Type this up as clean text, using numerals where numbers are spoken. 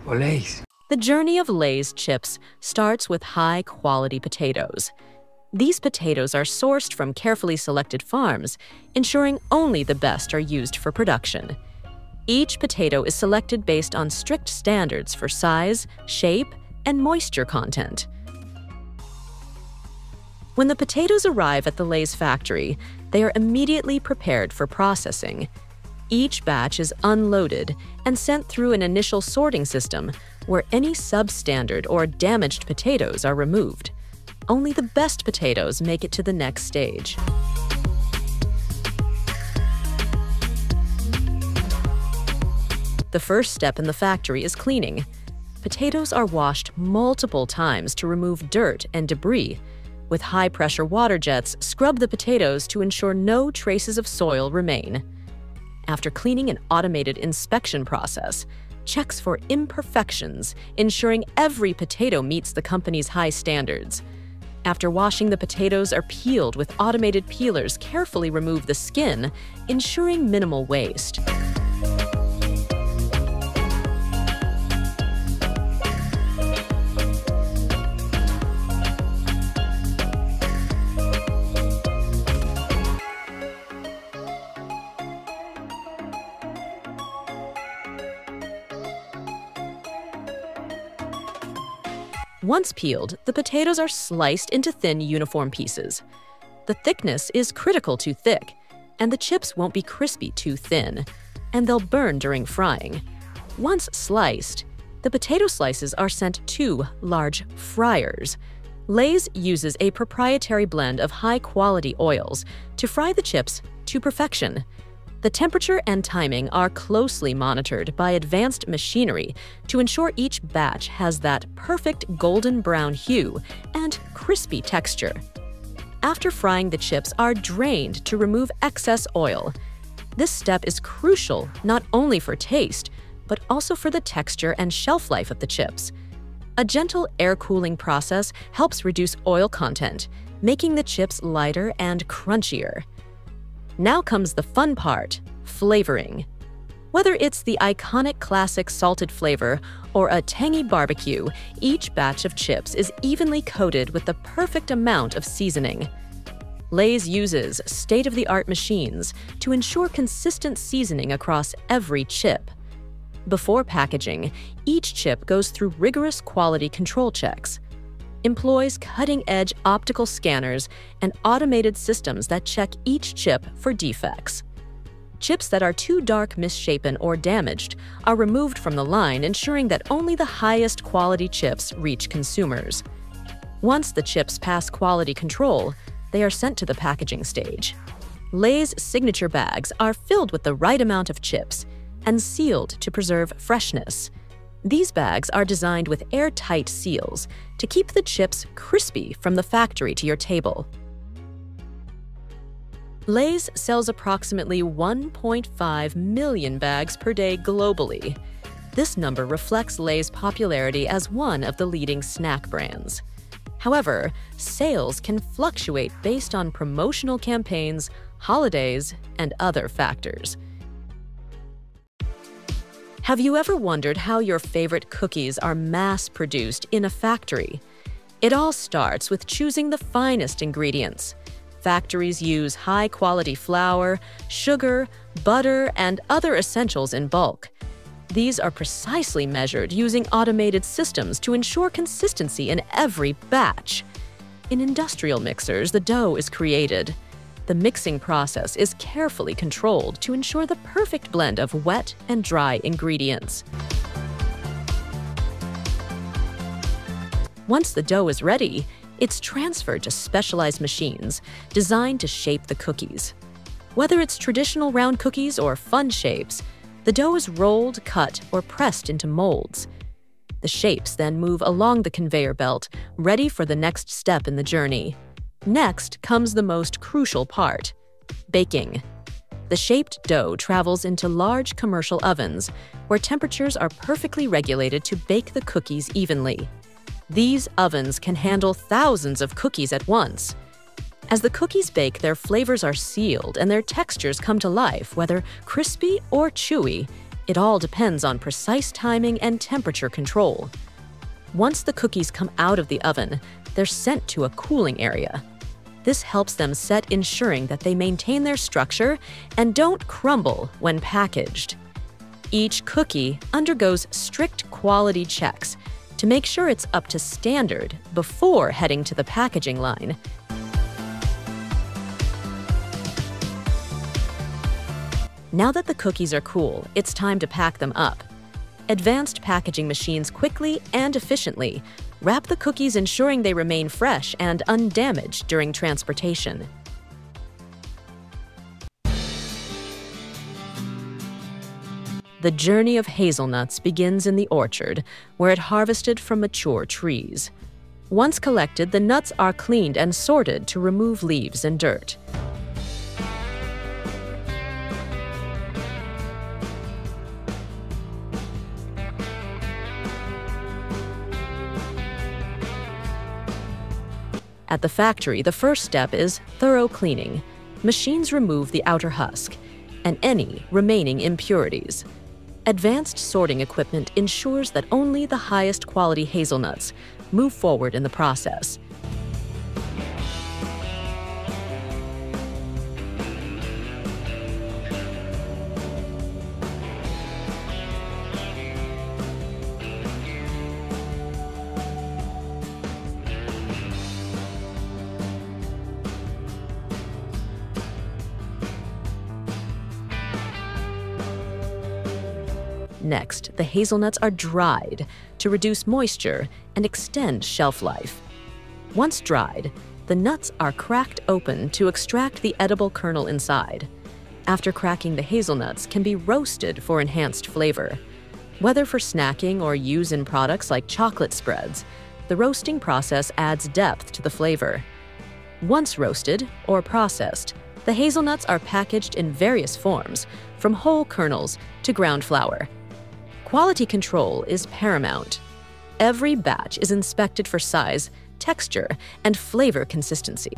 or Lay's? The journey of Lay's chips starts with high-quality potatoes. These potatoes are sourced from carefully selected farms, ensuring only the best are used for production. Each potato is selected based on strict standards for size, shape, and moisture content. When the potatoes arrive at the Lay's factory, they are immediately prepared for processing. Each batch is unloaded and sent through an initial sorting system where any substandard or damaged potatoes are removed. Only the best potatoes make it to the next stage. The first step in the factory is cleaning. Potatoes are washed multiple times to remove dirt and debris. With high-pressure water jets, scrub the potatoes to ensure no traces of soil remain. After cleaning an automated inspection process, checks for imperfections, ensuring every potato meets the company's high standards. After washing, the potatoes are peeled with automated peelers carefully remove the skin, ensuring minimal waste. Once peeled, the potatoes are sliced into thin, uniform pieces. The thickness is critical to thick, and the chips won't be crispy too thin, and they'll burn during frying. Once sliced, the potato slices are sent to large fryers. Lay's uses a proprietary blend of high-quality oils to fry the chips to perfection. The temperature and timing are closely monitored by advanced machinery to ensure each batch has that perfect golden brown hue and crispy texture. After frying, the chips are drained to remove excess oil. This step is crucial not only for taste, but also for the texture and shelf life of the chips. A gentle air cooling process helps reduce oil content, making the chips lighter and crunchier. Now comes the fun part, flavoring. Whether it's the iconic classic salted flavor or a tangy barbecue, each batch of chips is evenly coated with the perfect amount of seasoning. Lay's uses state-of-the-art machines to ensure consistent seasoning across every chip. Before packaging, each chip goes through rigorous quality control checks. Employs cutting-edge optical scanners and automated systems that check each chip for defects. Chips that are too dark, misshapen, or damaged are removed from the line, ensuring that only the highest quality chips reach consumers. Once the chips pass quality control, they are sent to the packaging stage. Lay's signature bags are filled with the right amount of chips and sealed to preserve freshness. These bags are designed with airtight seals to keep the chips crispy from the factory to your table. Lay's sells approximately 1.5 million bags per day globally. This number reflects Lay's popularity as one of the leading snack brands. However, sales can fluctuate based on promotional campaigns, holidays, and other factors. Have you ever wondered how your favorite cookies are mass-produced in a factory? It all starts with choosing the finest ingredients. Factories use high-quality flour, sugar, butter, and other essentials in bulk. These are precisely measured using automated systems to ensure consistency in every batch. In industrial mixers, the dough is created. The mixing process is carefully controlled to ensure the perfect blend of wet and dry ingredients. Once the dough is ready, it's transferred to specialized machines designed to shape the cookies. Whether it's traditional round cookies or fun shapes, the dough is rolled, cut, or pressed into molds. The shapes then move along the conveyor belt, ready for the next step in the journey. Next comes the most crucial part, baking. The shaped dough travels into large commercial ovens, where temperatures are perfectly regulated to bake the cookies evenly. These ovens can handle thousands of cookies at once. As the cookies bake, their flavors are sealed and their textures come to life, whether crispy or chewy, It all depends on precise timing and temperature control. Once the cookies come out of the oven, they're sent to a cooling area. This helps them set, ensuring that they maintain their structure and don't crumble when packaged. Each cookie undergoes strict quality checks to make sure it's up to standard before heading to the packaging line. Now that the cookies are cool, it's time to pack them up. Advanced packaging machines quickly and efficiently wrap the cookies, ensuring they remain fresh and undamaged during transportation. The journey of hazelnuts begins in the orchard, where it's harvested from mature trees. Once collected, the nuts are cleaned and sorted to remove leaves and dirt. At the factory, the first step is thorough cleaning. Machines remove the outer husk and any remaining impurities. Advanced sorting equipment ensures that only the highest quality hazelnuts move forward in the process. Next, the hazelnuts are dried to reduce moisture and extend shelf life. Once dried, the nuts are cracked open to extract the edible kernel inside. After cracking, the hazelnuts can be roasted for enhanced flavor. Whether for snacking or use in products like chocolate spreads, the roasting process adds depth to the flavor. Once roasted or processed, the hazelnuts are packaged in various forms, from whole kernels to ground flour. Quality control is paramount. Every batch is inspected for size, texture, and flavor consistency.